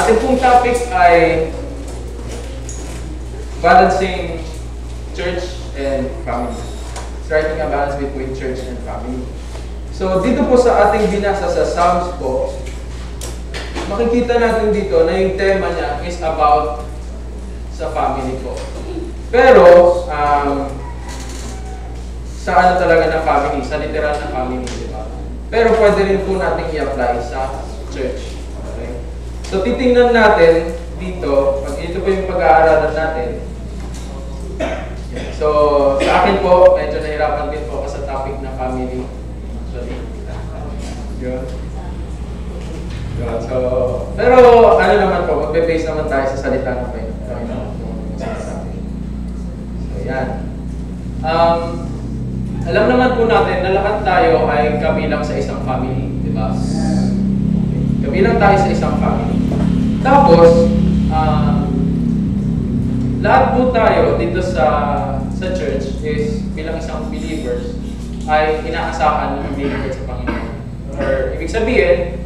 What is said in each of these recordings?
ating pong topic ay balancing church and family. Striking a balance between church and family. So, dito po sa ating binasa sa Psalms po, makikita natin dito na yung tema niya is about sa family po. Pero, sa ano talaga na family, sa literal na family, di ba? Pero pwede rin po natin i-apply sa church. Okay? So, titingnan natin dito, ito po yung pag-aaralan natin. So, sa akin po, medyo nahirapan din po ako sa topic na family. Actually. Yun. So, pero ano naman po, magbe-base naman tayo sa salita ng Panginoon. So, yan. Alam naman po natin na lahat tayo ay kabilang sa isang family, di ba? Kabilang tayo sa isang family. Tapos, lahat po tayo dito sa church is bilang isang believers ay inaasahan ng believer sa Panginoon. Or ibig sabihin,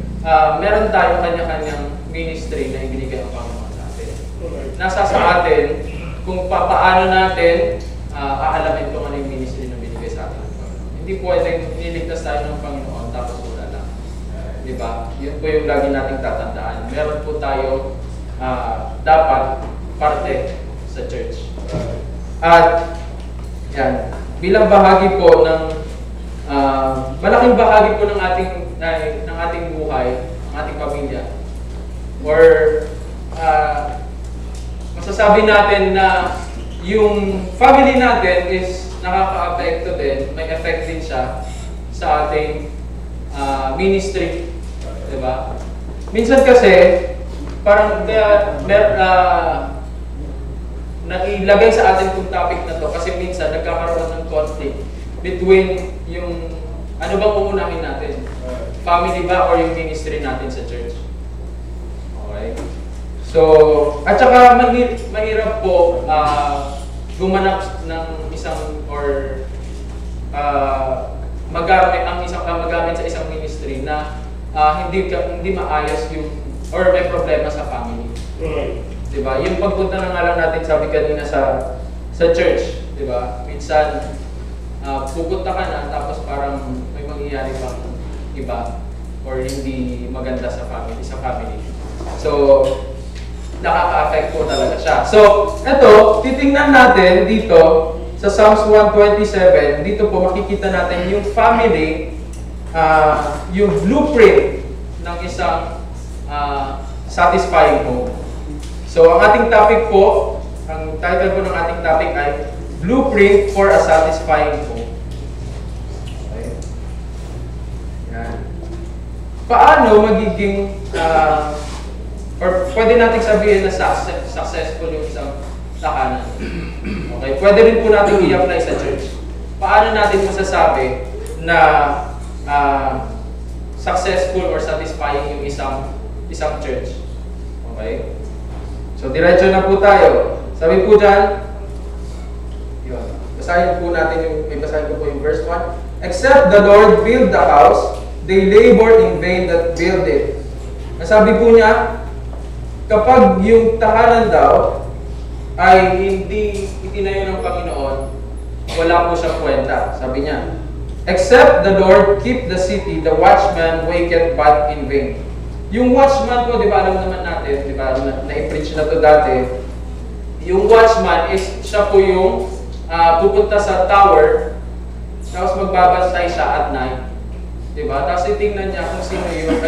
meron tayo kanya-kanyang ministry na ibinigay ng Panginoon sa atin. Nasa sa atin kung paano natin aalamin kung ano yung ministry na binigay sa atin. Hindi pwedeng niligtas tayo ng Panginoon tapos wala lang. Diba? Yun po yung lagi nating tatandaan. Meron po tayo dapat parte sa church. At yan, bilang bahagi po ng malaking bahagi po ng ating buhay, ng ating pamilya. Or masasabi natin na yung family natin is nakaka-apekto din, may effect din siya sa ating ministry. Diba? Minsan kasi, parang nailagay sa atin itong topic na to kasi minsan nagkakaroon ng conflict between yung ano bang uunahin natin? Family ba or yung ministry natin sa church? Okay? So, at saka mahirap po gumanap ng isang or magamit sa isang ministry na hindi maayos yung or may problema sa family. Diba? Yung pagpunta na nga lang natin, sabi kanina sa church, diba? Minsan, pupunta ka na, tapos parang may mangyayari pang iba or hindi maganda sa family. So, nakaka-affect po talaga siya. So, ito, titingnan natin dito sa Psalms 127, dito po makikita natin yung family, yung blueprint ng isang satisfying home. So, ang ating topic po, ang title po ng ating topic ay Blueprint for a Satisfying Home. Okay. Yan. Paano magiging, or pwede natin sabihin na successful yung isang tahanan? Okay. Pwede rin po natin i-apply sa church. Paano natin masasabi na successful or satisfying yung isang church? Okay. So, diretso na po tayo. Sabi po dyan, yun. Basahin po natin may basahin ko po yung verse 1. Except the Lord build the house, they labor in vain that build it. Nasabi po niya, kapag yung tahanan daw ay hindi itinayo ng Panginoon, wala po siya kwenta. Sabi niya, except the Lord keep the city, the watchman waketh but in vain. Yung watchman po, di ba, alam naman natin, di ba, na-preach na to dati, yung watchman is, siya po yung pupunta sa tower, tapos magbabantay siya at night. Di ba? Tapos titingnan niya kung sino yung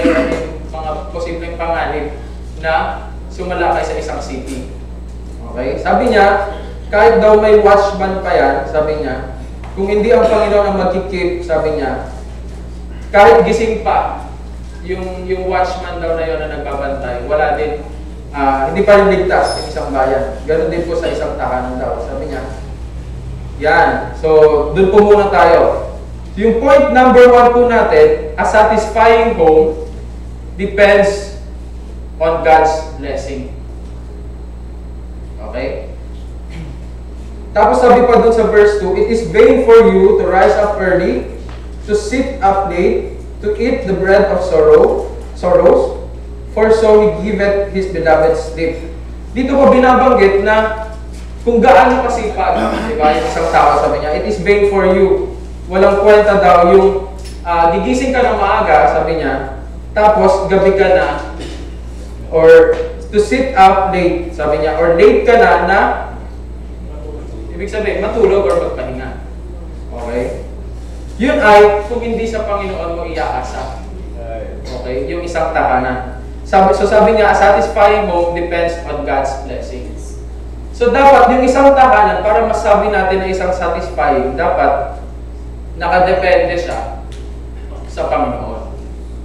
mga posibleng panganib na sumalakay sa isang city. Okay? Sabi niya, kahit daw may watchman pa yan, sabi niya, kung hindi ang Panginoon ang magkikip, sabi niya, kahit gising pa, yung watchman daw na yun na nagbabantay, wala din, hindi pa rin ligtas yung isang bayan. Ganon din po sa isang tahanan daw. Sabi niya, yan. So, doon po muna tayo. Yung point number 1 po natin, a satisfying home depends on God's blessing. Okay? Tapos sabi pa doon sa verse 2, it is vain for you to rise up early, to sit up late, to eat the bread of sorrows, For so He giveth His beloved sleep. Dito ko binabanggit na kung gaano kasipag, di ba, yung isang tao, sabi niya, it is vain for you. Walang kwenta daw yung gigising ka ng maaga, sabi niya, tapos gabi ka na, or to sit up late, sabi niya, or late ka na ibig sabihin, matulog or magpahinga. Okay? Yun ay, kung hindi sa Panginoon mo iaasa. Okay? Yung isang tahanan. Sabi niya, satisfying home depends on God's blessings. So dapat yung isang tahanan, para masabi natin na isang satisfying, dapat nakadepende siya sa Panginoon.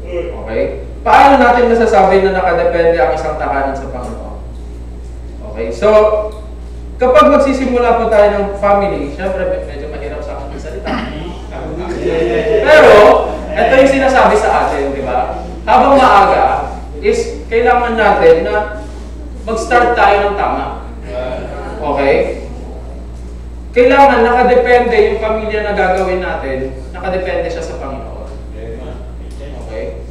Okay? Paano natin masasabi na nakadepende ang isang tahanan sa Panginoon? Okay? So, kapag magsisimula po tayo ng family, syempre medyo mahirap sa akin salita. Pero, ito yung sinasabi sa atin, di ba? Habang maaga, is kailangan natin na mag-start tayo ng tama. Okay? Kailangan nakadepende yung pamilya na gagawin natin, nakadepende siya sa Panginoon. Okay?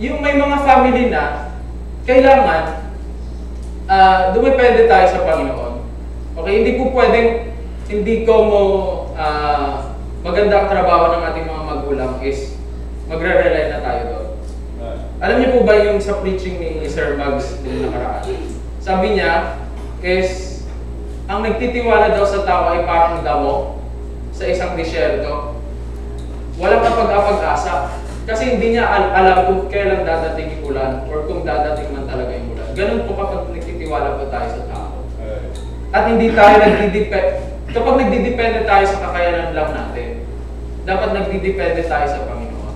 Yung may mga family na, kailangan dumepende tayo sa Panginoon. Okay? Hindi po pwedeng, hindi ko mo maganda ang trabaho ng ating mga magulang is magre-rely na tayo doon. Alam niyo po ba yung sa preaching ni Sir Mags nung nakaraan? Sabi niya is, ang nagtitiwala daw sa tao ay parang damo sa isang disyerto. Walang kapag-apag-asa. Kasi hindi niya alam kung kailan dadating yung ulan or kung dadating man talaga yung ulan. Ganun po kapag nagtitiwala po tayo sa tao. At hindi tayo kapag nagdidepende tayo sa kakayanan lang natin, dapat nagdidepende tayo sa Panginoon.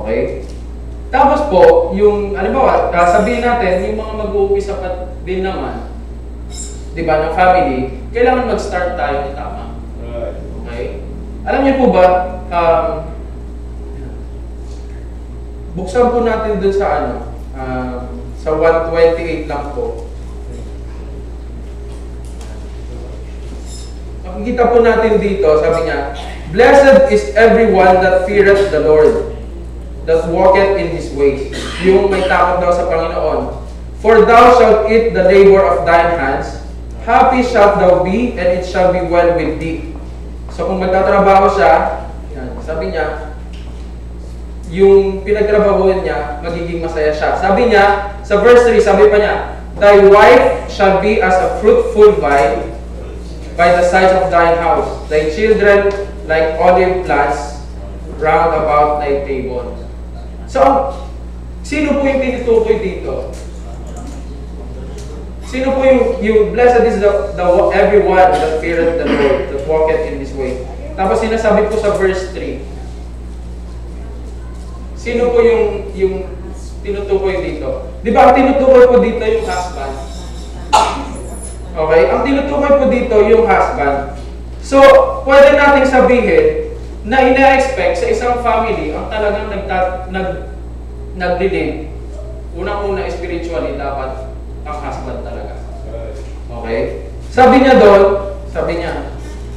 Okay? Tapos po, yung, halimbawa, sabihin natin, yung mga mag-uumpisa pa din naman, di ba, ng family, kailangan mag-start tayo ng tama. Okay? Alam niyo po ba, buksan po natin dun sa sa 128 lang po. Makikita po natin dito, sabi niya, blessed is everyone that feareth the Lord, that walketh in His ways. Yung may takot daw sa Panginoon. For thou shalt eat the labor of thine hands, happy shalt thou be, and it shall be well with thee. So kung magtatrabaho siya, yan, sabi niya, yung pinagtrabahuan niya, magiging masaya siya. Sabi niya, sa verse 3, sabi pa niya, thy wife shall be as a fruitful vine by the sides of thine house, thy children like olive plants round about thy table. So, sino po yung tinutukoy dito? Sino po yung blessed is the everyone that feareth the Lord, that walketh in His way. Tapos sinasabi po sa verse 3, sino po yung tinutukoy dito? Di ba ang tinutukoy po dito yung husband? Okay? Ang tinutukoy po dito yung husband. So, pwede nating sabihin na ina-expect sa isang family ang talagang nag-lead. Unang-una spiritually dapat ang husband talaga. Okay? Sabi niya doon,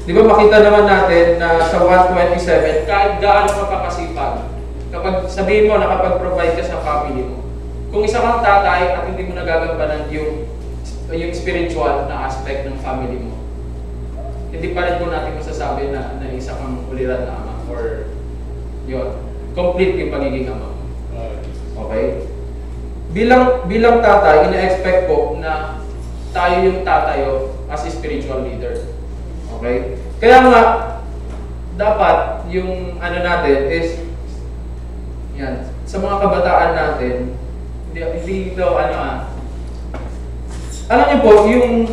di ba makita naman natin na sa 127, kahit gaano ka pakasipag, kapag sabihin mo nakapag-provide ka sa family mo, kung isa kang tatay at hindi mo nagagampanan yung spiritual na aspect ng family mo, hindi pa rin po natin masasabi na isa kang uliran na ama or yun, complete yung pagiging ama. Okay? Bilang tatay, ina-expect ko na tayo yung tatayo as a spiritual leader. Okay? Kaya nga, dapat yung natin is, yan, sa mga kabataan natin, hindi daw alam niyo po, yung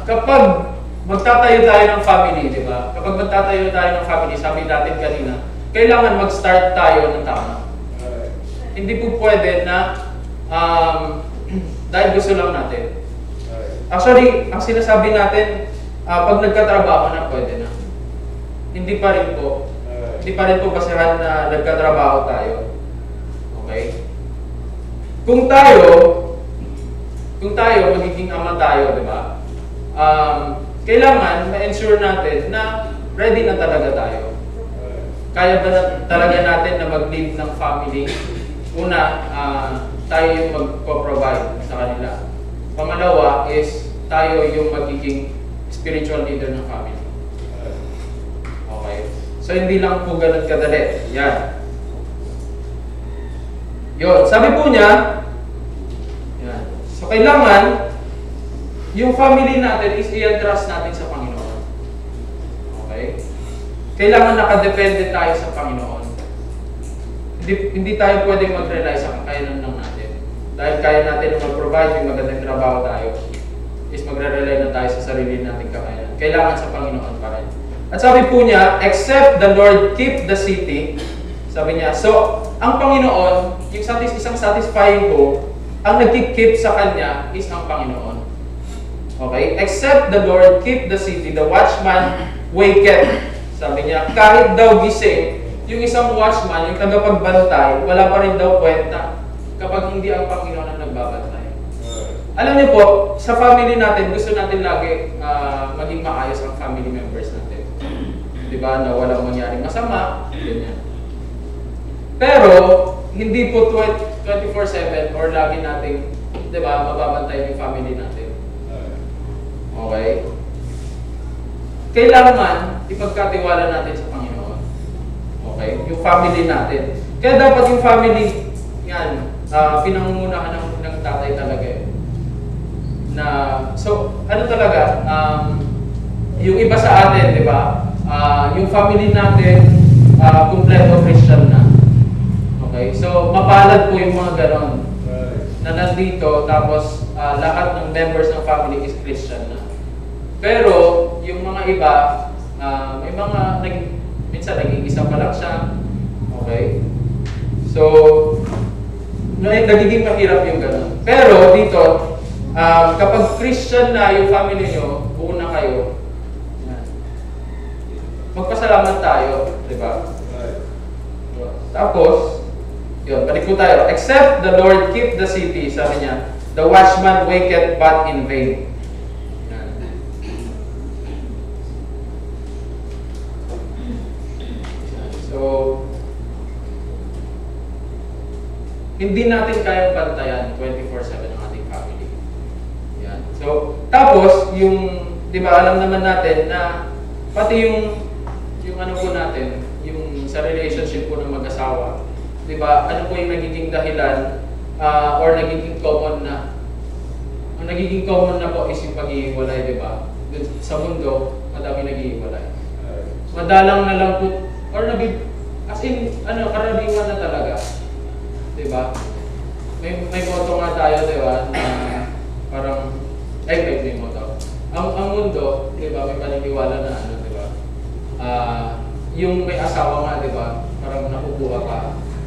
kapag magtatayo tayo ng family, di ba? Kapag magtatayo tayo ng family, sabi natin kanina, kailangan mag-start tayo ng tama. Hindi po pwede na dahil gusto lang natin. Actually, ang sinasabi natin, pag nagkatrabaho na, pwede na. Hindi pa rin po. Hindi pa rin po basihan na nagkatrabaho tayo. Okay? Kung tayo, magiging ama tayo, di ba? Kailangan ma-ensure natin na ready na talaga tayo. kaya ba talaga natin na mag-lead ng family? Una, tayo yung magpo-provide sa kanila. Pangalawa is, tayo yung magiging spiritual leader ng family. Okay. So, hindi lang po ganun kadali. Yan. Yun. Sabi po niya, yan. So, kailangan, yung family natin is i-entrust natin sa Panginoon. Okay? Kailangan nakadepende tayo sa Panginoon. Hindi tayo pwedeng mag-rely sa kakayanan lang natin. Dahil kaya natin na mag-provide yung magandang trabaho tayo, is magre-rely na tayo sa sarili nating kakayanan. Kailangan sa Panginoon pa rin. At sabi po niya, except the Lord keep the city, sabi niya, so, ang Panginoon, yung isang satisfying hope, ang nagkikip sa Kanya is ang Panginoon. Okay? Except the Lord keep the city, the watchman waketh. Sabi niya, kahit daw gising, yung isang watchman, yung tagapagbantay, wala pa rin daw kwenta kapag hindi ang Panginoon ang nagbabantay. Alam niyo po, sa family natin, gusto natin lagi maging maayos ang family members natin. Diba? Na walang mangyaring masama, ganyan. Pero, hindi po 24/7 or lagi nating, diba, mababantay yung family natin. Okay? Kailangan ipagkatiwala natin sa Panginoon. Okay? Yung family natin. Kaya dapat yung family, yan, pinangungunahan ng tatay talaga eh. Na, so, ano talaga, yung iba sa atin, di ba? Yung family natin, kumpleto Christian na. Okay? So, mapalad po yung mga ganon na nandito, tapos lahat ng members ng family is Christian na. Pero, yung mga iba, may mga, minsan nag-iisa pa lang siya. Okay? So, nagiging mahirap yung ganon. Pero, dito, kapag Christian na yung family nyo, buo na kayo, magpasalamat tayo, di ba? Tapos, yun, balik po tayo. Except the Lord keep the city, sabi niya, the watchman waketh but in vain. So, hindi natin kayang bantayan 24/7 ang ating family. Yan. So, tapos, yung, di ba, alam naman natin na pati yung ano po natin, yung sa relationship po ng mag-asawa, di ba, ano po yung nagiging dahilan or nagiging common na? Ang nagiging common na po is yung pag-iiwalay, di ba? Sa mundo, madami nag-iiwalay. Madalang na lang po, or as in, karaniwan na talaga. Diba? May motto nga tayo, diba? Na parang, may motto. Ang mundo, diba? May paniniwala na diba? Yung may asawa nga, diba? Parang nakukuha ka,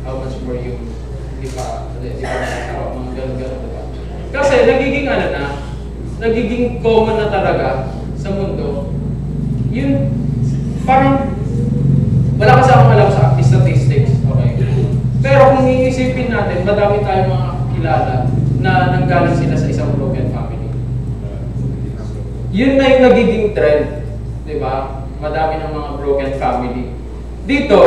how much more yung hindi pa nakasawa, mga gano'n-gano'n, diba? Kasi nagiging nagiging common na talaga sa mundo. Yun, parang, wala kasi akong alam sa statistics, okay? Pero kung iisipin natin, madami tayong mga kilala na nanggaling sila sa isang broken family. Yun na yung nagiging trend, di ba? Madami ng mga broken family. Dito,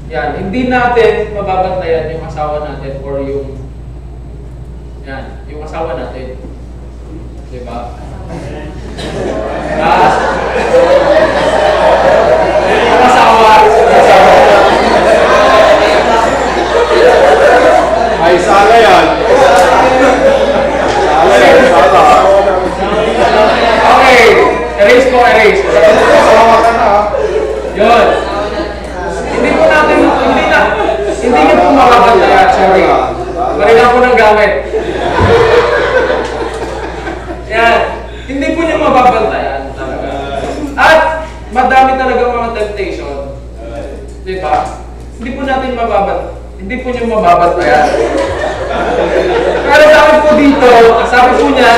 yan, hindi natin mababantayan yung asawa natin or yung asawa natin. Di ba? Ay, sala yan. Sala yan, sala. Okay, erase ko, erase. Yun. Hindi nyo po makabantayan, sorry. Marilang po ng gamit. Yan. Hindi po nyo mababantayan talaga. At madami talaga mga temptation. Diba? Hindi po natin mababantayan. Hindi po nyo mababantayan. Pero sabi po dito, sabi po niya,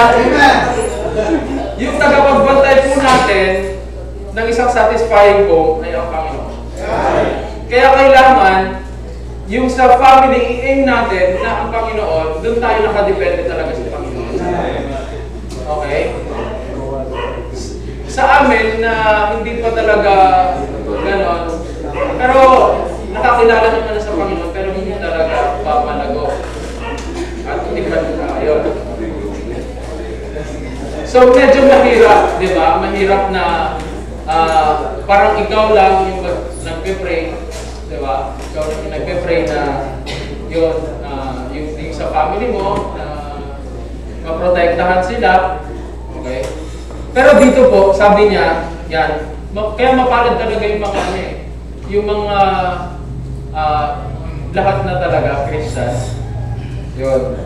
yung tagapagbantay po natin ng isang satisfying hope ay ang Panginoon. Kaya kailangan, yung sa family, i-aim natin na ang Panginoon, doon tayo nakadepende talaga sa Panginoon. Okay? Sa amin na hindi pa talaga ganon, Pero nakakilala naman na sa Panginoon, pero hindi talaga pamalago. At hindi pa ayun. So medyo mahirap, di ba? Mahirap na parang ikaw lang yung nagpe-pray, di ba? Ikaw lang yung nagpe-pray na yun, yung sa family mo, na maprotektahan sila. Okay? Pero dito po, sabi niya, yan, kaya mapalad talaga yung mga yung mga lahat na talaga Christian. Yun.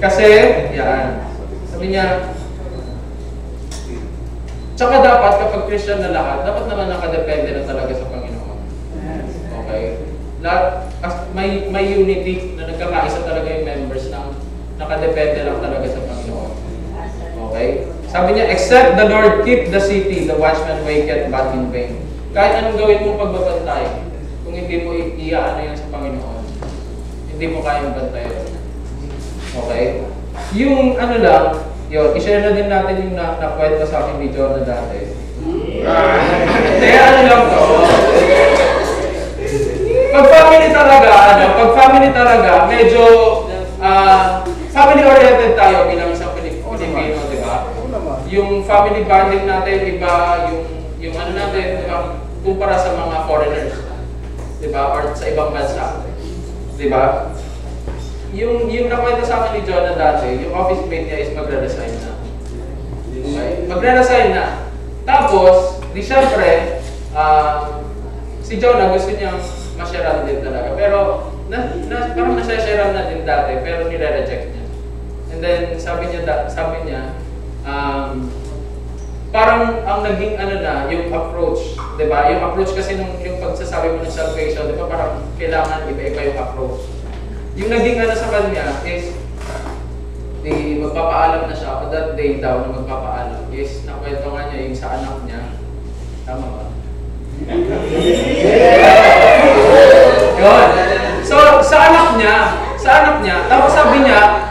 Kasi, yan, sabi niya, tsaka dapat kapag Christian na lahat, dapat naman nakadepende na talaga sa Panginoon. Okay? Lahat, may unity na nagkakaisa talaga yung members ng nakadepende lang talaga sa Panginoon. Okay? Sabi niya, except the Lord keep the city, the watchman waketh but in vain. Kahit anong gawin mong pagbabantay, kung hindi mo iaano yan sa Panginoon, hindi mo kayang bantayan. Okay? Yung ano lang, yun, i-share na din natin yung nakwento sa akin video na dati. Kaya ano lang to, pag family talaga, medyo family-oriented tayo bilang isang Pilipino, di ba? Yung family bonding natin, iba, yung ano natin, di ba? Kumpara sa mga foreigners, di ba? Or sa ibang bansa, di ba? Yung nakwento sa akin ni Jonah dati, yung office mate niya is magre-resign na. Okay? Magre-resign na. Tapos, di syempre, si Jonah gusto niyang masyaran din talaga. Pero, parang nasasyaran na din dati, pero nire-reject niya. And then, sabi niya, parang ang naging ano na, yung approach, di ba? Yung approach kasi yung pagsasabi mo ng salvation, di ba? Parang kailangan iba-iba yung approach. Yung naging ano sa kanya is, magpapaalam na siya, that day daw na magpapaalam is, nakwento nga niya yung sa anak niya. Tama ba? Yun. So, sa anak niya, tapos sabi niya,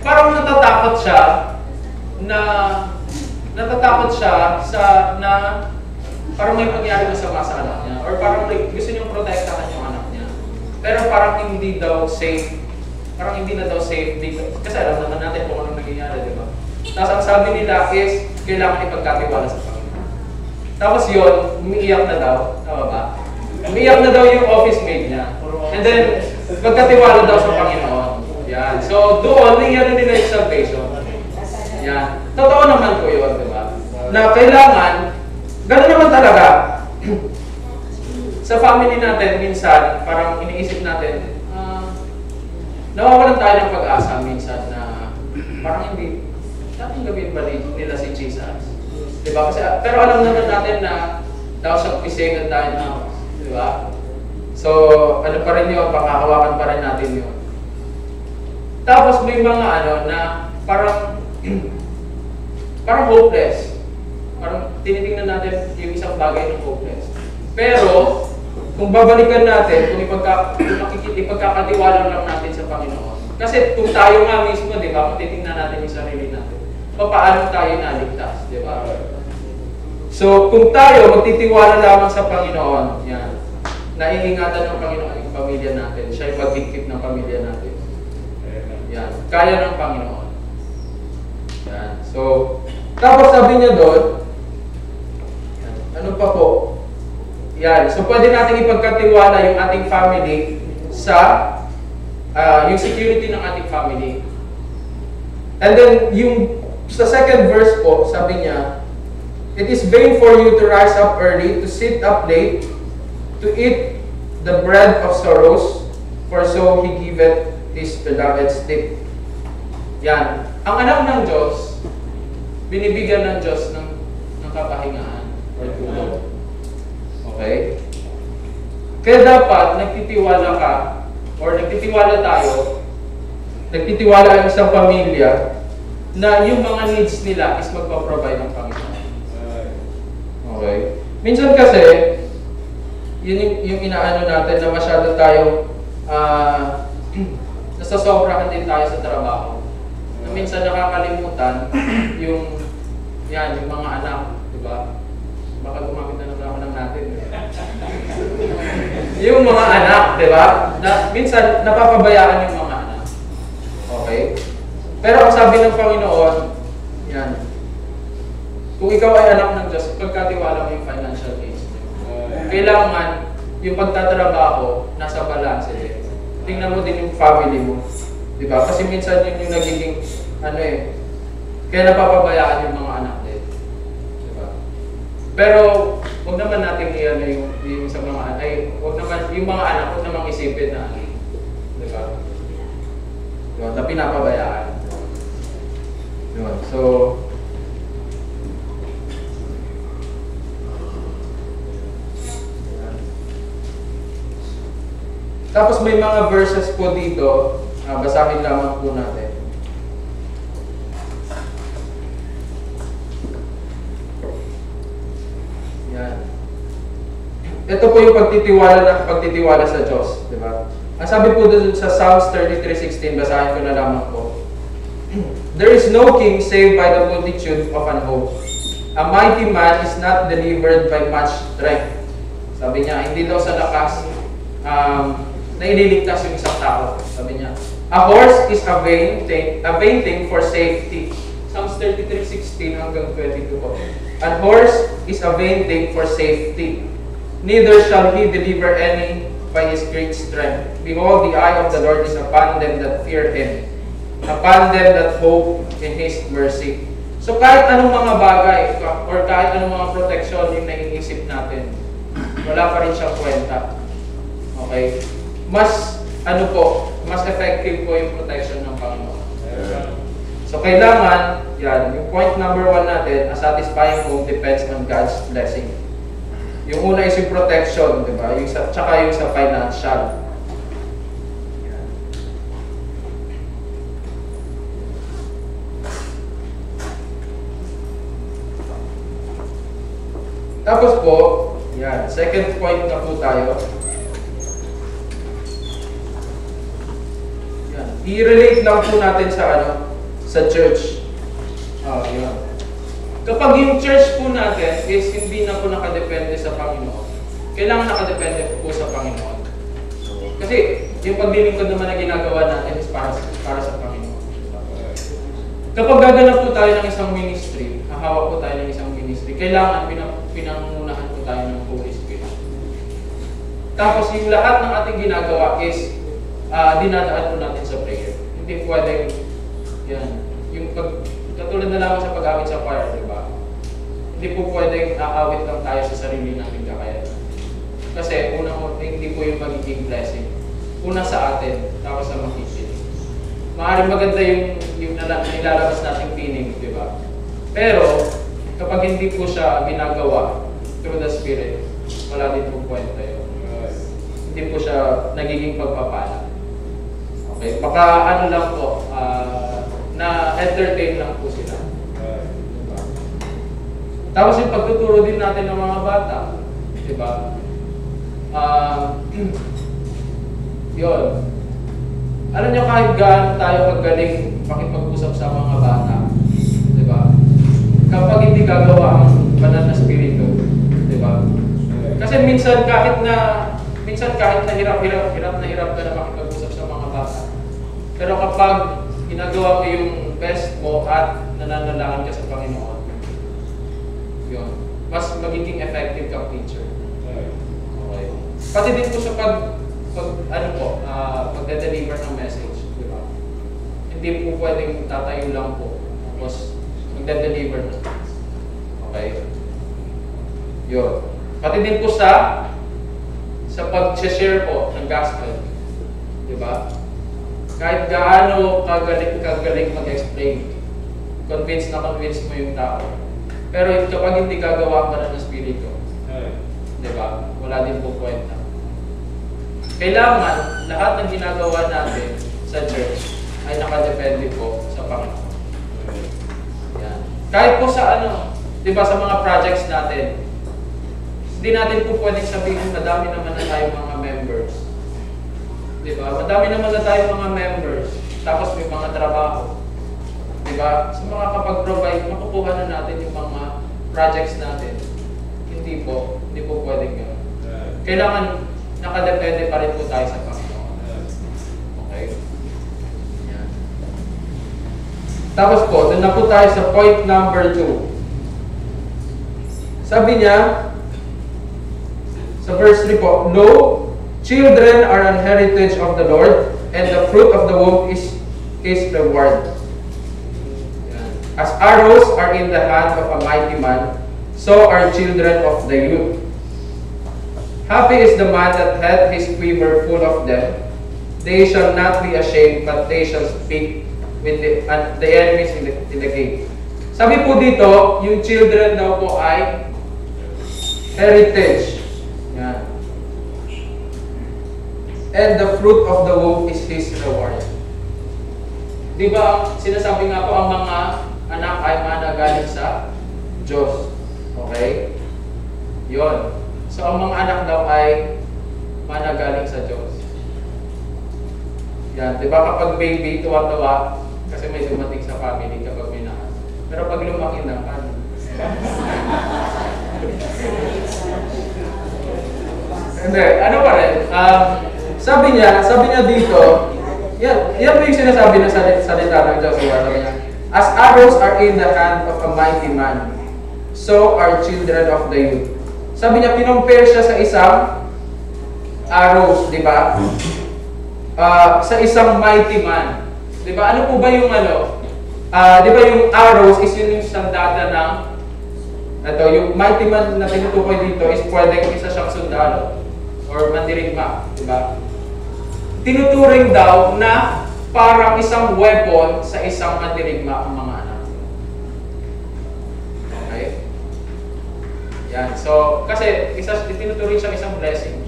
parang natatakot siya sa parang may pangyari masama sa anak niya, or parang gusto niyang protektahan yung anak niya. Pero parang hindi daw safe. Parang hindi na daw safe dito. Kasi alam naman natin kung anong nangyayari, di ba? Tapos ang sabi nila is, kailangan ipagkatiwala sa Panginoon. Tapos yun, umiiyak na daw. Tama ba? Umiiyak na daw yung office mate niya. And then, magkatiwala daw sa Panginoon. Yan. So, doon, nangyari nila yung salvation. Yan. Totoo naman po yun, di ba? Na kailangan, gano'n naman talaga. Sa family natin, minsan, parang iniisip natin, nawawalan tayo ng pag-asa minsan na parang hindi, dating gawin ba nila si Jesus? Diba? Kasi, pero alam naman natin na thou shalt be saved and thine house. Diba? So, ano pa rin yun, panghahawakan pa rin natin yun. Tapos may mga ano na parang parang hopeless. Parang tinitingnan natin yung isang bagay na hopeless. Pero, kung babalikan natin, kung ipagkakatiwala lang natin sa Panginoon. Kasi kung tayo nga mismo, di ba, kung titingnan natin yung sarili natin, paano tayo naligtas, di ba? So, kung tayo magtitiwala lamang sa Panginoon, yan, naiingatan ng Panginoon yung pamilya natin, siya yung pagdikip ng pamilya natin. Yan, kaya ng Panginoon. Yan. So, tapos sabi niya doon, ano pa po? Yan. So, pwede natin ipagkatiwala yung ating family sa yung security ng ating family. And then, yung sa second verse po, sabi niya, it is vain for you to rise up early, to sit up late, to eat the bread of sorrows, for so He giveth His beloved sleep. Yan. Ang anak ng Diyos, binibigyan ng Diyos ng kapahingaan or tulog. Okay? Kaya dapat nagtitiwala ka or nagtitiwala tayo, nagtitiwala ang isang pamilya na yung mga needs nila is magpa-provide ng Panginoon. Okay? Minsan kasi, yun yung inaano natin na masyado tayong nasasobrahan din tayo sa trabaho. Na minsan nakakalimutan yung mga anak, di ba? Baka gumamit na naman ako ng yung mga anak, di ba? Na, minsan, napapabayaan yung mga anak. Okay? Pero ang sabi ng Panginoon, yan, kung ikaw ay anak ng Diyos, pagkatiwala mo yung financial case mo. Kailangan yung pagtatrabaho, nasa balance din. Tingnan mo din yung family mo. Di ba? Kasi minsan yun yung nagiging, kaya napapabayaan yung mga anak din. Di ba? Pero, huwag naman natin yung sa mga huwag naman, yung mga anak, huwag naman isipin na, di ba? Diba? Na pinapabayaan. Diba? So, tapos may mga verses po dito, basahin lamang po natin. Yan. Ito po yung pagtitiwala sa Diyos, di ba? Ang sabi po doon sa Psalms 33:16, basahin ko na lamang po. There is no king saved by the multitude of an host. A mighty man is not delivered by much strength. Sabi niya, hindi daw sa lakas na ililigtas yung isang tao. Sabi niya, a horse is a vain thing for safety. Psalms 33:16 hanggang 22 po. An horse is a vain thing for safety. Neither shall he deliver any by his great strength. Behold, the eye of the Lord is upon them that fear him, upon them that hope in his mercy. So kahit anong mga bagay or kahit anong mga protection yung naiisip natin, wala pa rin siyang kwenta. Okay? Mas effective po yung protection ng Panginoon. So kailangan, yan, yung point number 1 natin, a satisfying home depends on God's blessing. Yung una is yung protection, di ba? Tsaka yung sa financial. Yan. Tapos po, yan, second point na po tayo. Yan. I-relate lang po natin sa church. Yan. Kapag yung church po natin is hindi na po nakadepende sa Panginoon, kailangan nakadepende po sa Panginoon. Kasi yung paglilingkod naman na ginagawa natin is para sa Panginoon. Kapag gaganap po tayo ng isang ministry, hahawak po tayo ng isang ministry, kailangan pinangunahan po tayo ng Holy Spirit. Tapos yung lahat ng ating ginagawa is dinadaan po natin sa prayer. Hindi pwedeng, yan, katulad na lang sa pag-awit sa choir, di ba? Hindi po pwedeng aawit lang tayo sa sarili nating kakayanan. Kasi hindi po yung magiging blessing. Una sa atin, tapos sa makikinig. Maaaring maganda yung nilalabas nating feeling, di ba? Pero, kapag hindi po siya ginagawa through the Spirit, wala din po kwenta yun. Hindi po siya nagiging pagpapala. Okay? Baka lang po, na entertain lang po sila. Diba? Tapos yung pagtuturo din natin ng mga bata. Diba? Yun. Alam nyo kahit gaano tayo kagaling makipag-usap sa mga bata. Diba? Kapag hindi gagawa ang banal na spirito. Diba? Kasi minsan kahit na hirap ka na makipag-usap sa mga bata. Pero kapag ginagawa mo yung best mo at nananalangin ka sa Panginoon, yun, mas magiging effective kang teacher. Okay. Pati din po sa pagde-deliver ng message, di ba? Hindi po pwedeng tatayo lang po, tapos magde-deliver na. Okay? Yun. Pati din po sa pag-share po ng gospel, di ba? Kahit gaano kagaling mag-explain, convince mo yung tao. Pero kapag hindi gagawa ka na ng spirito, di ba? Wala din po kwenta. Kailangan lahat ng ginagawa natin sa church ay nakadepende po sa Panginoon. Yan. Kahit po sa di ba, sa mga projects natin, hindi natin po pwedeng sabihin madami naman na tayong mga members. Diba? Madami naman na tayong mga members, tapos may mga trabaho. Diba? So makakapag-provide, makukuha na natin yung mga projects natin. Hindi po pwedeng yun. Kailangan nakadepende pa rin po tayo sa Panginoon. Okay? Yan. Tapos po, doon na po tayo sa point number 2. Sabi niya, sa verse 3 po, "No, children are an heritage of the Lord, and the fruit of the womb is His reward. As arrows are in the hand of a mighty man, so are children of the youth. Happy is the man that hath his quiver full of them. They shall not be ashamed, but they shall speak with the enemies in the gate." Sabi po dito, yung children daw po ay heritage. Yan. And the fruit of the womb is His reward. Di ba, sinasabi nga po ang mga anak ay managaling sa Diyos. Okay? Yon. So, ang mga anak daw ay managaling sa Diyos. Yan. Di ba kapag baby, tuwa-tuwa, kasi may dumating sa family kapag may naan. Pero pag lumaki na, ano? Hindi. Ano pa rin? Sabi niya dito, yan po yung sinasabi ng salita ng Diyos. Sabi niya, "As arrows are in the hand of a mighty man, so are children of the youth." Sabi niya, pinompare siya sa isang arrows, di ba? Sa isang mighty man. Di ba? Ano po ba yung ano? Di ba yung arrows is yun yung sandata ng ito, yung mighty man na tinutukoy dito is pwedeng isa siyang sundalo or mandirigma, di ba? Tinuturing daw na parang isang weapon sa isang mandirigma ang mga anak. Okay? Yan. So, kasi tinuturing siyang isang blessing.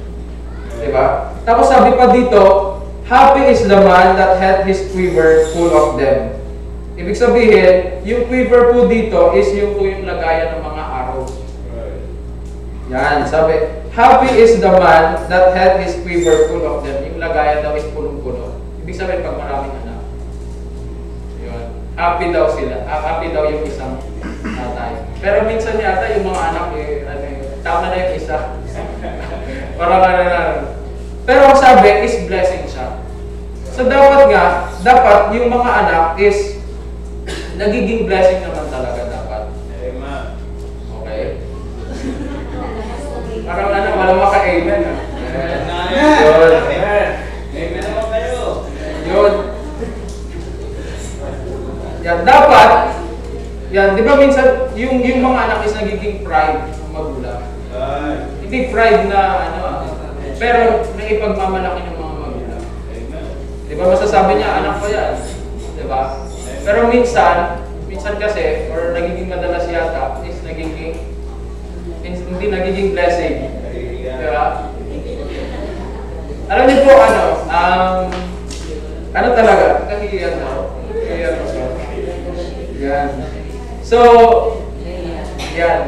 Diba? Tapos sabi pa dito, "Happy is the man that hath his quiver full of them." Ibig sabihin, yung quiver po dito is yung po yung lagayan ng mga arrows. Yan. Sabi, "Happy is the man that hath his quiver full of them." Yung lagayan daw is punong-puno. Ibig sabihin, pag maraming anak. Yun. Happy daw sila. Happy daw yung isang tatay. Pero minsan yata yung mga anak, tama na yung isa. Parang pero ang sabi is blessing siya. So dapat yung mga anak is nagiging blessing naman talaga dapat. Amen. Okay? Parang walang maka-amen. Yun. Amen naman kayo. Yun. Yan, dapat, yan, di ba minsan, yung mga anak is nagiging pride ng magulang. Hindi pride na, pero naipagmamalaki ng mga magulang. Di ba masasabi niya, anak ko yan. Di ba? Pero minsan kasi, or nagiging madalas yata, is hindi nagiging blessing. Di ba? Alam niyo po, ano talaga? Kahihiyan na. Yan. So, yan.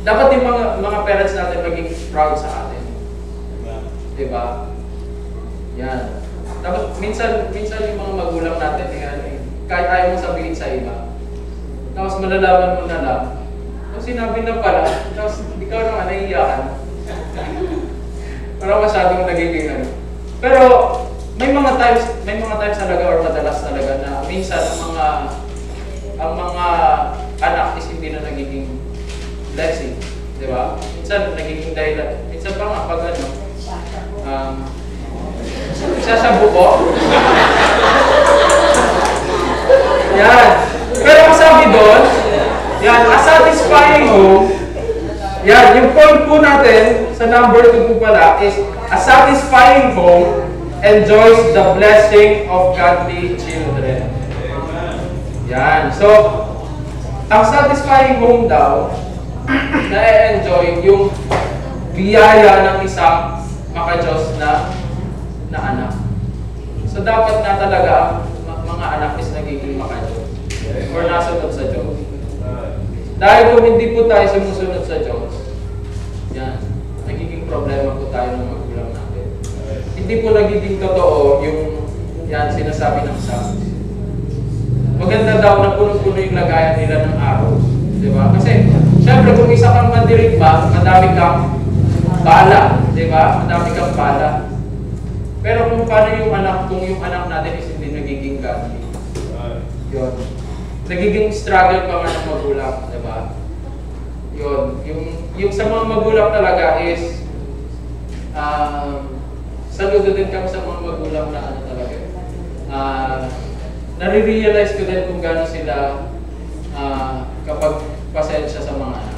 Dapat yung mga parents natin maging proud sa atin. Diba? Yan. Tapos, minsan yung mga magulang natin, kahit ayaw mo sabihin sa iba, tapos malalaman mo na lang, tapos sinabi na pala, tapos ikaw naman naiiyakan. Parang masyadong nagiging Pero, may mga times talaga or madalas talaga na minsan ang mga anak is hindi na nagiging blessing, di ba? Minsan nagiging dahilan. Minsan pa nga pag sasabu po. Yan. Pero ang sabi doon, yan, a satisfying home. Yan, yung point po natin sa number 2 po pala is a satisfying home enjoys the blessing of godly children. Yan. So, ang satisfying home daw, na-enjoy yung biyaya ng isang maka-Diyos na anak. So, dapat na talaga mga anak is nagiging maka-Diyos or nasunod sa Diyos. Dahil kung hindi po tayo sumusunod sa Diyos, yan, nagiging problema po tayo ng magulang natin. Hindi po nagiging totoo yung yan sinasabi ng Psalms. Maganda daw na puno-puno yung lagayan nila ng arrows. Diba? Kasi, syempre kung isa kang mandirigma, madami kang bala, di ba? Madami kang bala. Pero kung paano yung anak, kung yung anak natin is hindi nagiging godly, yun. Nagiging struggle pa nga ng magulang, di ba? Yun. Yung sa mga magulang talaga is, saludo din kami sa mga magulang na ano talaga. Nare-realize ko din kung gaano sila kapag pasensya sa mga anak.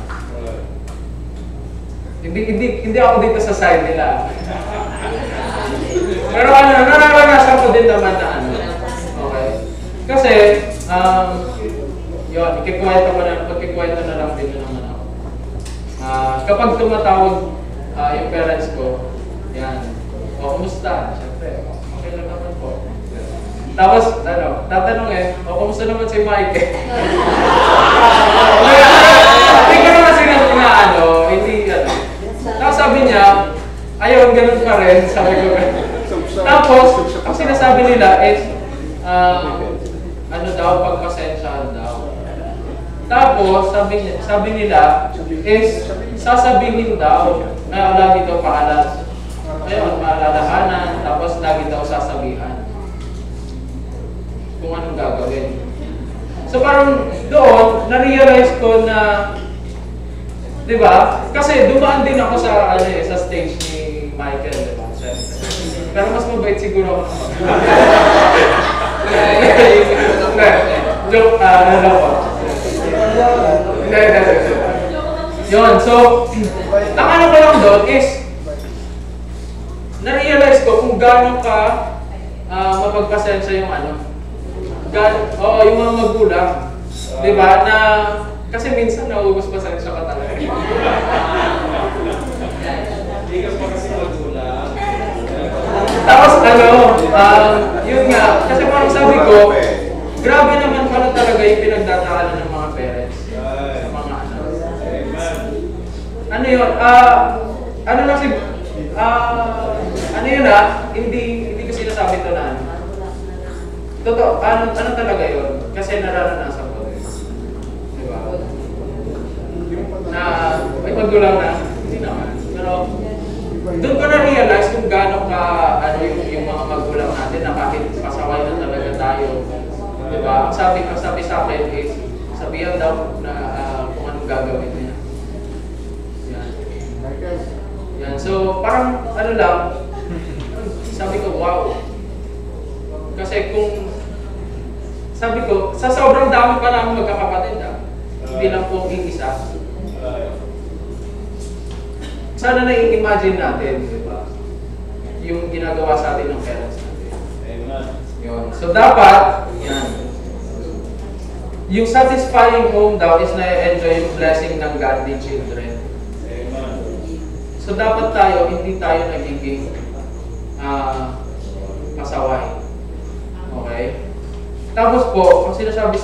Hindi ako dito sa side nila. Pero nararanasan ko din naman na ano. Okay. Kasi, yun, pagkikwento na lang din naman ako. Kapag tumatawag yung parents ko, yan, kumusta? Siyempre, okay lang naman po. Tapos, tatanong kumusta naman si Mike? Hindi ko naman sinabi na hindi. Tapos sabi niya, ayaw, ganun pa rin, sabi ko. Tapos, ang sinasabi nila is, pagpasensyahan daw. Tapos, sabi nila is, sasabihin daw, na lagi daw maalalahanan, tapos lagi daw sasabihan kung anong gagawin. So parang doon, na-realize ko na, di ba? Kasi dumaan din ako sa stage ni Michael, di ba? Pero mas mabait siguro ako. Joke, ano po. Yun, so, ang ano ko lang doon is, na-realize ko kung gaano ka mapagpasensya yung yung mga magulang. Diba? Na, kasi minsan nauubos pasensya ka talaga. Hindi ka pa kasi magulang. Tapos yun nga, kasi parang sabi ko, grabe naman pala talaga yung pinagdadaanan ng mga parents sa mga anak. Ano yun? Hindi ko sinasabi ito na totoo, ano talaga yun? Kasi nararanasan ko rin. Diba? Na, may magulang na, hindi naman. Pero, doon ko na-realize kung gaano ka, yung mga magulang natin na kahit pasaway na talaga tayo. Diba? Ang sabi sa akin is, sabihan daw na kung anong gagawin niya. Yan. Yan. So, parang, sabi ko, wow. Kasi sabi ko, sa sobrang dami pa namin magkakapatid, hindi lang po isa. Sana na-imagine natin, di ba? Yung ginagawa sa atin ng parents natin. Amen. Yun. So dapat, yan. Yung satisfying home daw is na-enjoy yung blessing ng godly children. Amen. So dapat hindi tayo nagiging pasaway. Okay? Tapos po, ang sinasabi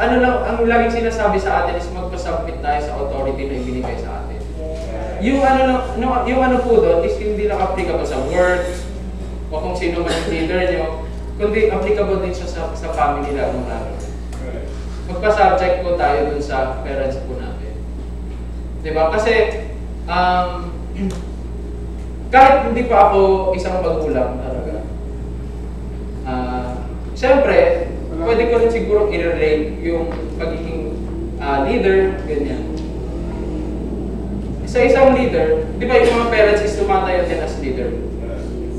ang laging sinasabi sa atin is magpasubmit tayo sa authority na ibinigay sa atin. Yung po doon is hindi lang applicable sa work o kung sino man yung leader nyo, kundi applicable din siya sa family lalong lalo. Magpa-subject po tayo dun sa parents po natin. Diba? Kasi kahit hindi pa ako isang magulang talaga, siyempre, pwede ko rin siguro i-relate yung pagiging leader, ganyan. Sa isang leader, di ba yung mga parents is tumatayo din as leader?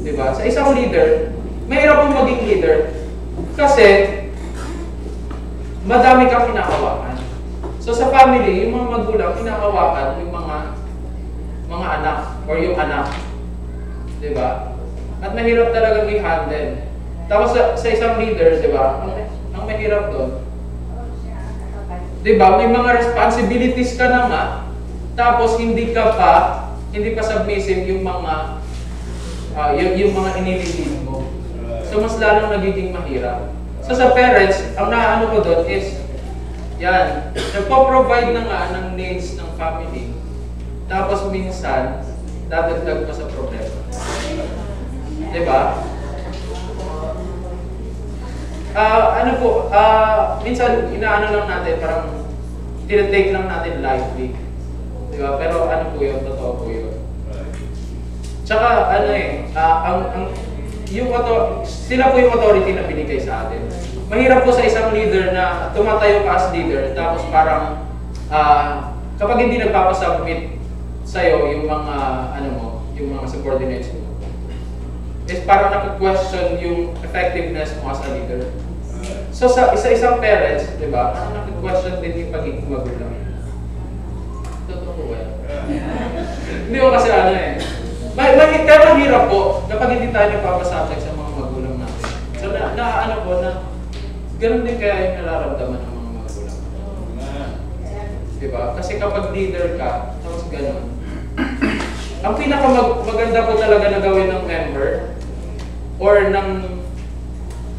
Di ba? Sa isang leader, mahirap pong maging leader kasi madami kang hinahawakan. So sa family, yung mga magulang, hinahawakan yung mga anak or yung anak. Di ba? At mahirap talagang i-handle. Tapos sa isang leader, di ba, ang mahirap doon, di ba, may mga responsibilities ka na nga, tapos hindi pa submissive yung mga inililid mo. So mas lalong nagiging mahirap. So sa parents, ang naano ko doon is, yan, nagpo-provide na nga ng needs ng family, tapos minsan, dadagdag pa sa problema. Di ba? Minsan inaano lang natin, parang tinatake lang natin lightly. Di ba? Pero ano po yun, totoo po yun. Tsaka ano sila po yung authority na binigay sa atin. Mahirap po sa isang leader na tumatayo ka as leader, tapos parang kapag hindi nagpapasubmit sa'yo yung mga yung mga subordinates mo, is parang nag-question yung effectiveness mo as a leader. So sa isang parents, di ba, parang nag-question din yung pagiging magulang. Totoo po ba yan? Hindi ko kasi kaya mahirap po kapag hindi tayo nagpapasubject sa mga magulang natin. So ganun din kaya yung nararamdaman ng mga magulang. Diba? Kasi kapag leader ka, tapos ganun, ang maganda po talaga na gawin ng member, or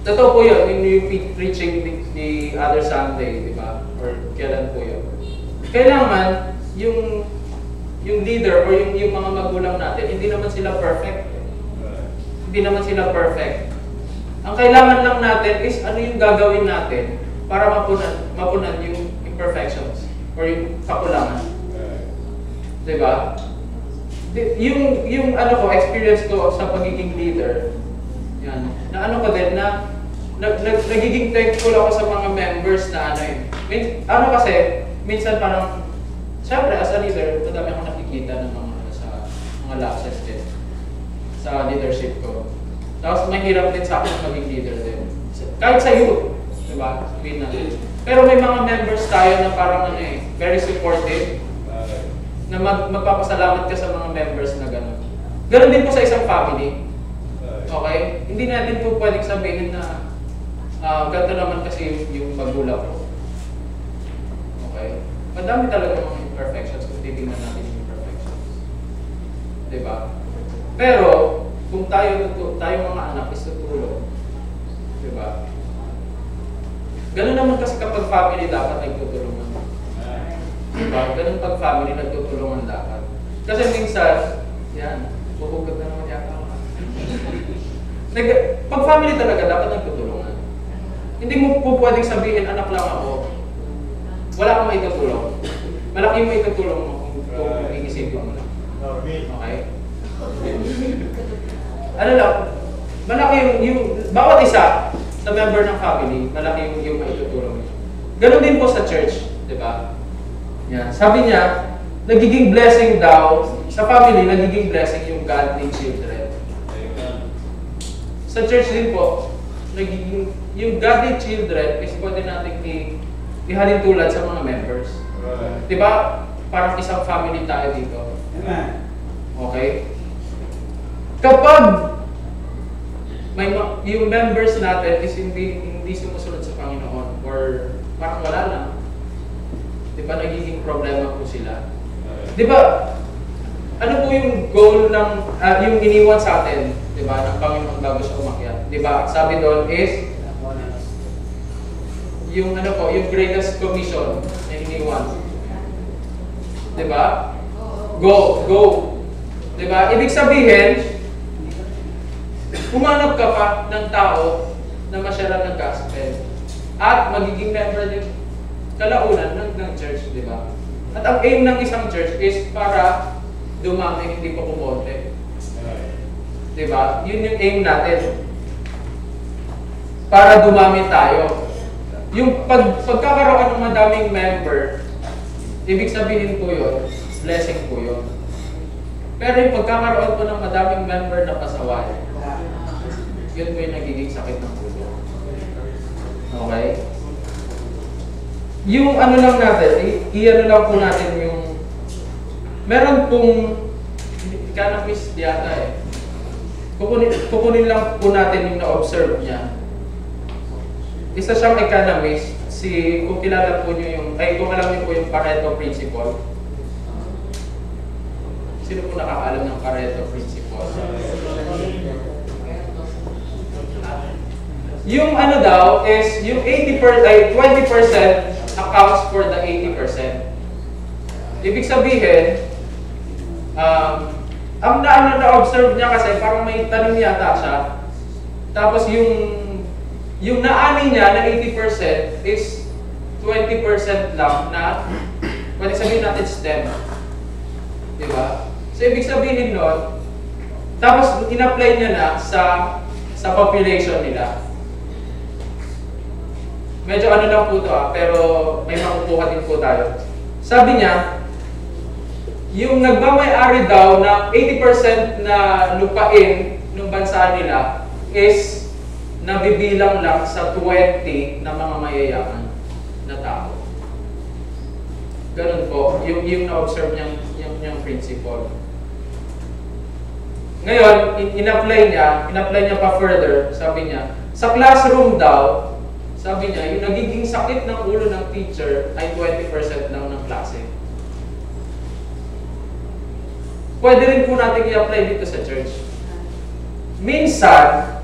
totoo po yun, yung preaching the other Sunday, diba? Or kailan po yun. Kailangan, yung leader or yung mga magulang natin, hindi naman sila perfect. Hindi naman sila perfect. Ang kailangan lang natin is ano yung gagawin natin para mapunan yung imperfections or yung kakulangan. Diba? Yung experience ko sa pagiging leader, yan, na din na nagiging thankful ako sa mga members na kasi minsan parang siyempre, as a leader, madami akong nakikita ng sa mga lapses din sa leadership ko. Tapos mahirap din sa akin maging leader din. Kahit sa youth, diba? Sabihin natin. Pero may mga members tayo na parang very supportive, na magpapasalamat ka sa mga members na gano'n. Gano'n din po sa isang family. Okay? Hindi natin po pwedeng sabihin na ganito naman kasi yung magulang ko. Okay? Madami talaga mga imperfections kung titignan natin yung imperfections. Diba? Pero, kung tayo mga anak is tutulong, diba? Ganun naman kasi kapag family dapat nagtutulungan. Diba? Ganun pag family nagtutulungan dapat. Kasi minsan, yan, buhugot na naman yata ako. Pag family talaga dapat nagtutulungan. Hindi mo po pwedeng sabihin, anak lang ako, wala kang maitutulong. Malaki yung maitutulong mo kung iisipin mo lang. Okay? Malaki yung bawat isa na member ng family, malaki yung maitutulong mo. Ganon din po sa church, di ba? Yan. Sabi niya, nagiging blessing daw, sa family, nagiging blessing yung godly children. Sa church din po, yung godly children is pwede natin ihalin tulad sa mga members. Right. Diba? Parang isang family tayo dito. Amen. Okay? Kapag yung members natin is hindi sumusunod sa Panginoon or parang wala lang, diba nagiging problema po sila? Diba? Ano po yung goal ng yung iniwan sa atin, diba, ng Panginoon bago siya umakyat? Diba? Sabi doon is yung yung greatest commission na iniwan. Diba? Go. Diba? Ibig sabihin, humanap ka pa ng tao na masyara ng gospel at magiging member din kalaunan ng church, diba? At ang aim ng isang church is para dumami, hindi pa kumonte. Diba? Yun yung aim natin. Para dumami tayo. Yung pagkakaroon ng madaming member, ibig sabihin po yun, blessing po yun. Pero yung pagkakaroon po ng madaming member na pasaway, yun po yung nagiging sakit ng ulo. Okay? Yung lang natin, lang po natin yung, meron pong, economist yata kukunin lang po natin yung na-observe niya. Isa siyang economist, kung kilala po niyo kung alam niyo po yung Pareto Principle. Sino po nakakaalam ng Pareto Principle? Yung daw is, yung 20% accounts for the 80%. Ibig sabihin, ang na-observe niya kasi parang may tanim yata siya. Tapos yung naani niya na 80% is 20% lang na, pwede sabihin natin stem. Di ba? So, ibig sabihin nun, tapos in-apply niya na sa population nila. Medyo ano lang po ito pero may makukuha din po tayo. Sabi niya, yung nagmamay-ari daw na 80% na lupain ng bansa nila is nabibilang lang sa 20 na mga mayayaman na tao. Ganun po, yung na-observe niyang principle. Ngayon, in-apply niya pa further, sabi niya, sa classroom daw, sabi niya, yung nagiging sakit ng ulo ng teacher ay 20% lang ng klase. Pwede rin po natin i-apply dito sa church. Minsan,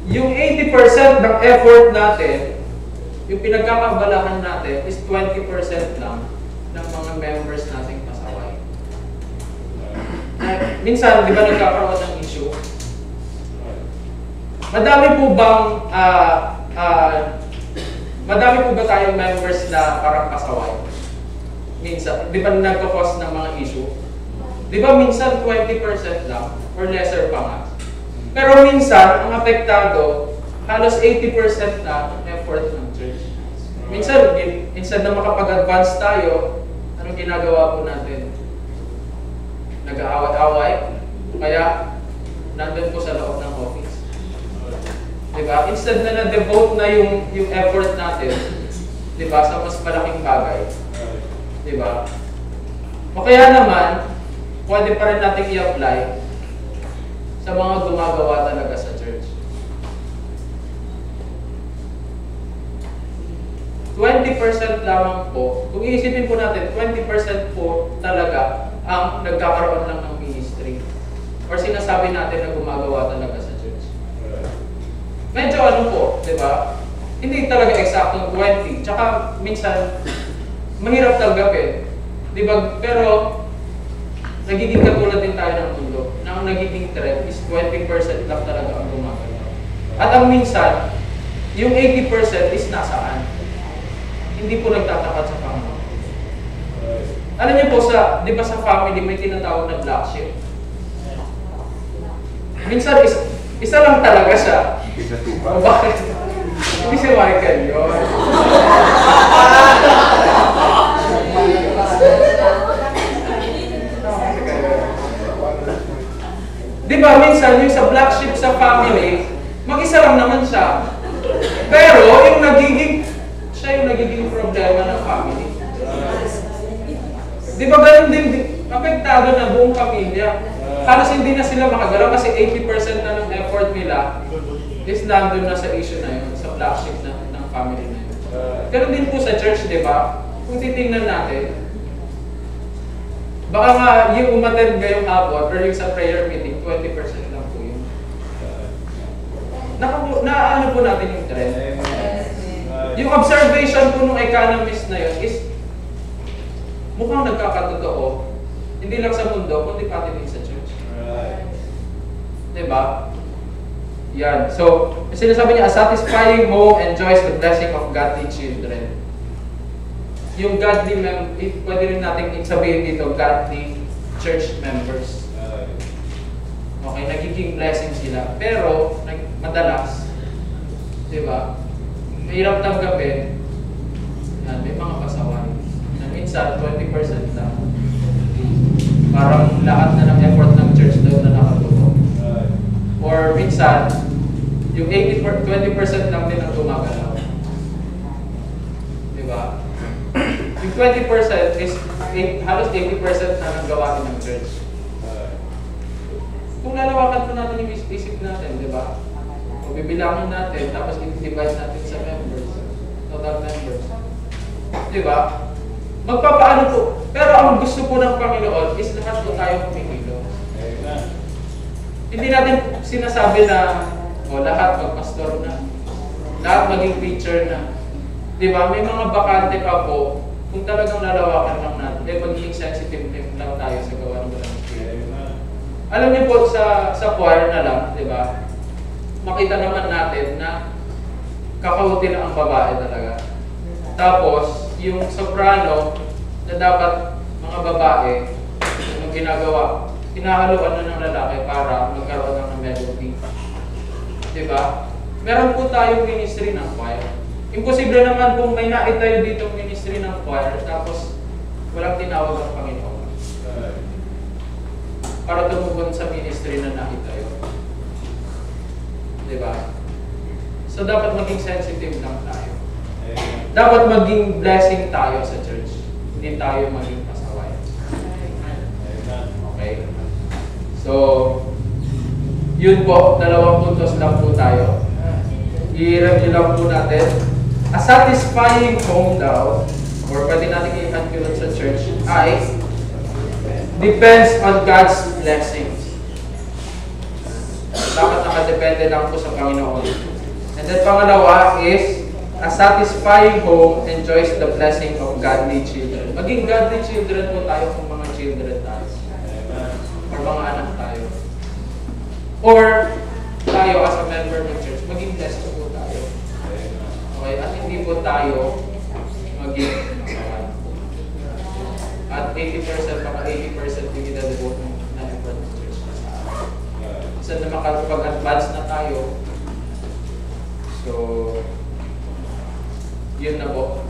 yung 80% ng effort natin, yung pinagkakabalahan natin is 20% lang ng mga members nating pasaway. Minsan, di ba nagkakaroon ng issue? Madami po ba tayong members na parang pasaway? Minsan, di ba nagkakos ng mga issue? Di ba minsan 20% lang or lesser pa nga? Pero minsan, ang apektado, halos 80% na effort ng church. Minsan, instead na makapag-advance tayo, anong ginagawa po natin? Nag-aaway-away, kaya nandun po sa loob ng office. Diba? Instead na na-devote na yung effort natin, diba, sa mas malaking bagay. Diba? O kaya naman, pwede pa rin natin i-apply sa mga gumagawa talaga sa church. 20% lamang po, kung iisipin po natin, 20% po talaga ang nagkakaroon lang ng ministry. Or sinasabi natin na gumagawa talaga sa church. Medyo ano po, di ba? Hindi talaga eksaktong 20. Tsaka minsan, mahirap tanggapin. Di ba? Pero, nagiging katulad din tayo ng mundo. Na ang nagiging trend is 20% lang talaga ang gumagawa. At ang minsan, yung 80% is nasaan? Hindi po nagtatapat sa Panginoon. Alam niyo po, di ba sa family may tinatawag na black sheep? Minsan, isa lang talaga siya. O bakit? Hindi si Michael yun. Di ba, minsan yung sa black sheep sa family, mag-isa lang naman siya. Pero, siya yung nagiging problema ng family. Di ba ganun din, apektado na buong pamilya. Halos hindi na sila makagalaw kasi 80% na ng effort nila is nandun na sa issue na yun, sa black sheep ng family na yun. Ganun din po sa church, di ba? Kung titingnan natin, baka nga yung umattend ngayong hapon or yung sa prayer meeting, 20% lang po yun. Naano po natin yung trend? Yung observation po ng economist na yun is mukhang nagkakatotoo. Hindi lang sa mundo, kundi pati din sa church. Diba? Yan. So, sinasabi niya, a satisfying home enjoys the blessing of godly children. Yung godly pwede rin natin sabihin dito, godly church members. Okay, nagiging blessing sila. Pero, madalas, diba? Mahirap tanggapin. Yan, may mga pasaway. Na minsan, 20% lang. Parang lahat na ng effort ng church daw na nakatutok. Or minsan, yung 20% lang din ang gumagalaw. Diba? Yung 20% is halos 80% na ng gawain ng church. Kung lalawakan po natin yung isip natin, diba? O bibilangin natin, tapos i-divide natin sa members, total members. Diba? Magpapaano po. Pero ang gusto po ng Panginoon is lahat po tayo kumikilo. Hindi natin sinasabi na lahat magpastor na. Lahat maging preacher na. Diba? May mga bakante pa po. Kung talagang lalawakan lang natin, magiging sensitive lang tayo sa gawa ng walang Spirit. Alam niyo po, sa choir na lang, diba? Makita naman natin na kakaunti na ang babae talaga. Tapos, yung soprano na dapat mga babae, Ano ginagawa? Hinahaluan na ng lalaki para magkaroon ng melody. Diba? Meron po tayong ministry ng choir. Imposible naman kung may naitayo dito ministry ng choir tapos walang tinawag ang Panginoon para tumugon sa ministry na naitayo. Diba? So dapat maging sensitive lang tayo. Dapat maging blessing tayo sa church. Hindi tayo maging pasaway. Okay? So, yun po, 2 puntos lang po tayo. I-review lang po natin. A satisfying home daw, or pwede natin i-calculate sa church, ay depends on God's blessings. Dapat nakadepende lang po sa Panginoon. And then pangalawa is, a satisfying home enjoys the blessing of godly children. Maging godly children po tayo kung mga children tayo. Or mga anak tayo. Or tayo as a member ng church, maging blessed po tayo. Okay? At hindi po tayo maging masaway. At 80%, baka 80% hindi na-devote na member ng church. Isa na makapag-advance na tayo. So, yun na po.